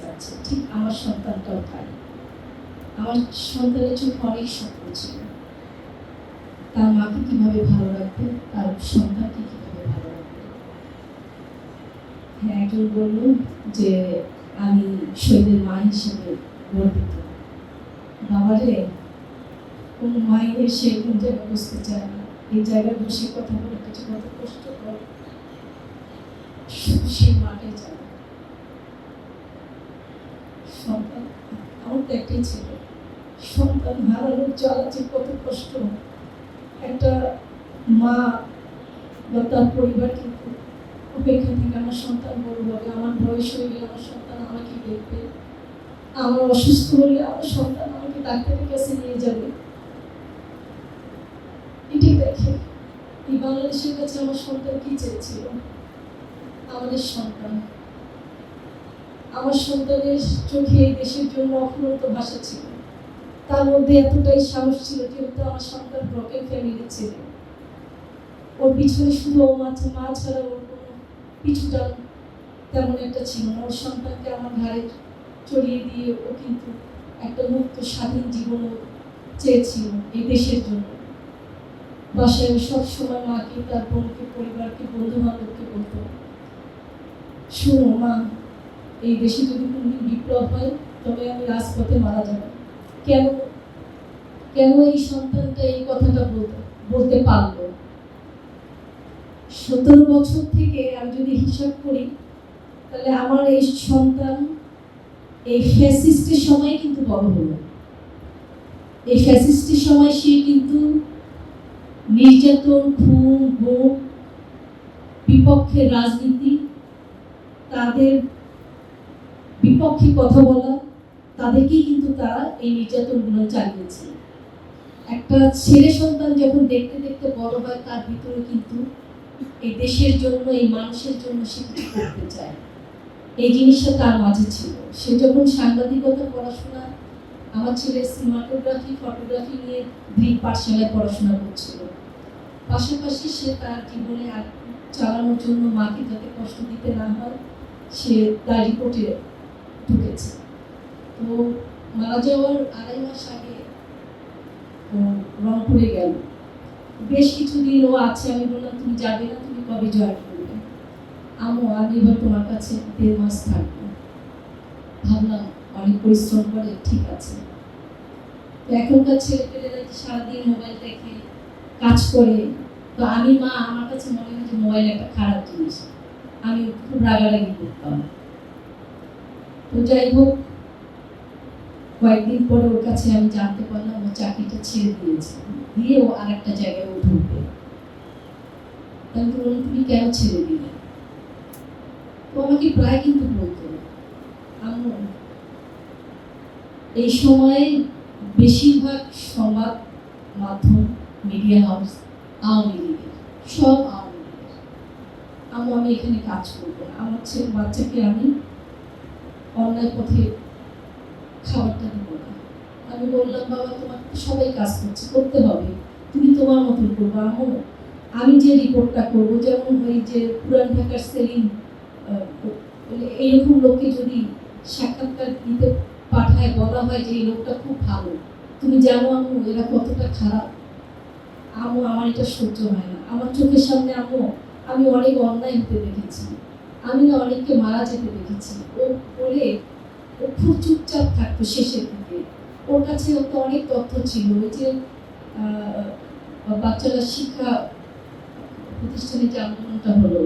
যাচ্ছে, ঠিক আমার সন্তানটাও তাই। আমার সন্তানের চোখে অনেক স্বপ্ন ছিল, তার মাকে কিভাবে ভালো রাখবে, তার সন্তানকে কিভাবে ভালো রাখবে। হ্যাঁ, একজন বলল যে আমি শহীদের মা হিসেবে গর্বিত। বাবারে, কোন মায়ের সে কোন জায়গায় বসতে চায় না, এই জায়গায় বসে কথা বলে কিছু কত কষ্ট করে সে মাঠে যায়। সন্তান আমার তো একটাই ছিল, সন্তান হারানোর জ্বালা যে কত কষ্ট, একটা মা বা তার পরিবার কিন্তু অপেক্ষা থেকে আমার সন্তান বড় হবে, আমার বয়স হয়ে গেলে আমার সন্তান আমাকে দেখবে, আমার অসুস্থ হলে আমার সন্তান আমাকে ডাক্তারের কাছে নিয়ে যাবে। এটি দেখে এই বাংলাদেশের কাছে আমার সন্তান কি চেয়েছিল, আমাদের সন্তান, আমার সন্তানের চোখে এই দেশের জন্য অফুরন্ত ভাষা ছিল, তার মধ্যে এতটাই সাহস ছিল, যেহেতু আমার সন্তান ব্রকেন ফ্যামিলি ছিল, ওর পিছনে শুধু ও মা ছাড়া ওর কোনো পিছুটা তেমন একটা ছিল না। ওর সন্তানকে আমার ঘাড়ে চড়িয়ে দিয়ে ও কিন্তু একটা মুক্ত স্বাধীন জীবন চেয়েছিল এই দেশের জন্য। বাসায় সবসময় মাকে, তার বোনকে, পরিবারকে, বন্ধু বান্ধবকে বলতো, শুনো মা, এই দেশে যদি কোনদিন বিপ্লব হয় তবে আমি রাজপথে মারা যাব। কেন কেন এই সন্তানটা এই কথাটা বলতে পারলো? 17 বছর থেকে আমি যদি হিসাব করি, তাহলে আমার এই সন্তান এই ফ্যাসিস্টের সময় কিন্তু বড় হলো। এই ফ্যাসিস্টের সময় সে কিন্তু নির্যাতন, খুন, গুম, বিপক্ষে রাজনীতি, তাদের বিপক্ষে কথা বলা, তাদেরকেই কিন্তু তারা এই নির্যাতনগুলো চালিয়েছে। একটা ছেলে সন্তান যখন দেখতে দেখতে বড় হয়, তার ভিতরে কিন্তু এই দেশের জন্য, এই মানুষের জন্য সে কিছু করতে চায়, এই জিনিসটা তার মাঝে ছিল। সে যখন সাংবাদিকতা পড়াশোনা, আমার ছেলে সিনেমাটোগ্রাফি, ফটোগ্রাফি নিয়ে গ্রিক পাঠশালায় পড়াশোনা করছিল, পাশাপাশি সে তার জীবনে আর চালানোর জন্য মাকে যাতে কষ্ট দিতে না হয় সে তার রিপোর্টে ঢুকেছে। তো মারা যাওয়ার 2.5 মাস আগে ও রংপুরে গেল, বেশ কিছুদিন ও আছে। আমি বললাম তুমি যাবে না, তুমি কবে জয়েন করবে? আমি এবার তোমার কাছে 1.5 মাস থাকবো। ভাবলাম অনেক পরিশ্রম করে, ঠিক আছে। তো এখনকার ছেলেপেলেরা সারাদিন মোবাইল দেখে কাজ করে, তো আমি মা, আমার কাছে মনে হয় যে মোবাইল একটা খারাপ জিনিস, আমি খুব রাগারাগি করতাম। তো যাই হোক, কয়েকদিন পরে ওর কাছে আমি জানতে পারলাম ও চাকরিটা ছেড়ে দিয়েছে, দিয়ে ও আর একটা জায়গায় ও ঢুকবে। আমি বললাম তুমি কেন ছেড়ে দিলে? তো আমাকে প্রায় কিন্তু বলতো, আম্মু এই সময়ে বেশিরভাগ সংবাদ মাধ্যম, মিডিয়া হাউস আওয়ামী লীগের, সব আওয়ামী লীগের। আম্মু আমি এখানে কাজ করবো না, আমার ছেলে বাচ্চাকে আমি অন্যায় পথে খাবারটা দিব না। আমি বললাম বাবা, তোমার সবাই কাজ করতে হবে, তুমি তোমার মতন করবো। আম্মু আমি যে রিপোর্টটা করবো, যেমন ওই যে পুরান ঢাকার সেলিম, এইরকম লোককে যদি সাক্ষাৎকার দিতে পাঠায়, বলা হয় যে এই লোকটা খুব ভালো, তুমি জানো আম্মু এরা কতটা খারাপ। আম্মু আমার এটা সহ্য হয় না, আমার চোখের সামনে আম্মু আমি অনেক অন্যায় হতে দেখেছি, আমি না অনেককে মারা যেতে দেখেছি। ও বলে ও খুব চুপচাপ থাকতো শেষের দিকে, ওর কাছে তো অনেক তথ্য ছিল। ওই যে বাচ্চারা শিক্ষা প্রতিষ্ঠানে যে আন্দোলনটা হলো,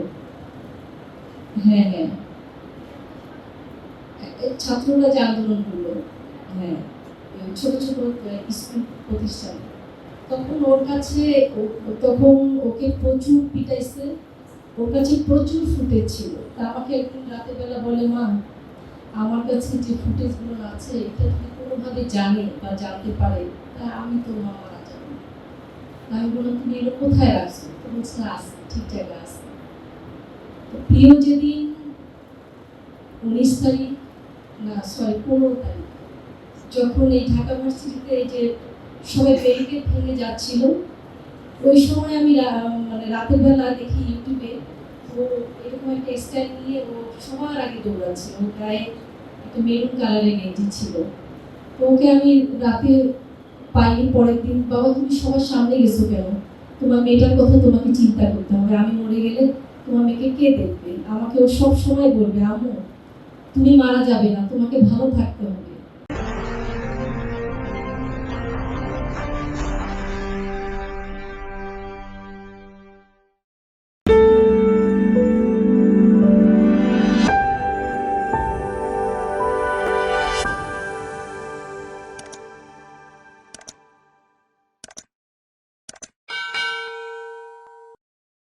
হ্যাঁ হ্যাঁ, ছাত্ররা যে আন্দোলন করলো, হ্যাঁ, ছোট ছোট স্কুল প্রতিষ্ঠান, তখন ওর কাছে, তখন ওকে প্রচুর পিটাইছে, ওর কাছে প্রচুর ফুটেজ ছিল। তা আমাকে একদিন রাতের বেলা বলে, মা আমার কাছে যে ফুটেজগুলো আছে এটা যদি কোনোভাবে জানে বা জানতে পারে, তা আমি তো মা মারা যাবো। আমি বললাম তুমি এগুলো কোথায় রাখছো? তো বলছে আছে, ঠিক জায়গায় আছে। তো প্রিয় যেদিন 19 তারিখ, না সরি 15 তারিখ, যখন এই ঢাকা ভার্সিটিতে এই যে সবাই ব্যারিকেড ভেঙে যাচ্ছিল, ওই সময় আমি মানে রাতের বেলা দেখি ইউটিউবে ও এরকম একটা স্টাইল নিয়ে ও সবার আগে দৌড়াচ্ছে, ওর গায়ে একটা মেরুন কালারের গেঞ্জি ছিল। তো ওকে আমি রাতে পাইনি, পরের দিন, বাবা তুমি সবার সামনে গেছো কেন? তোমার মেয়েটার কথা তোমাকে চিন্তা করতে হবে, আমি মরে গেলে তোমার মেয়েকে কে দেখবে? আমাকে ও সব সময় বলবে, আম্মু তুমি মারা যাবে না, তোমাকে ভালো থাকতে হবে।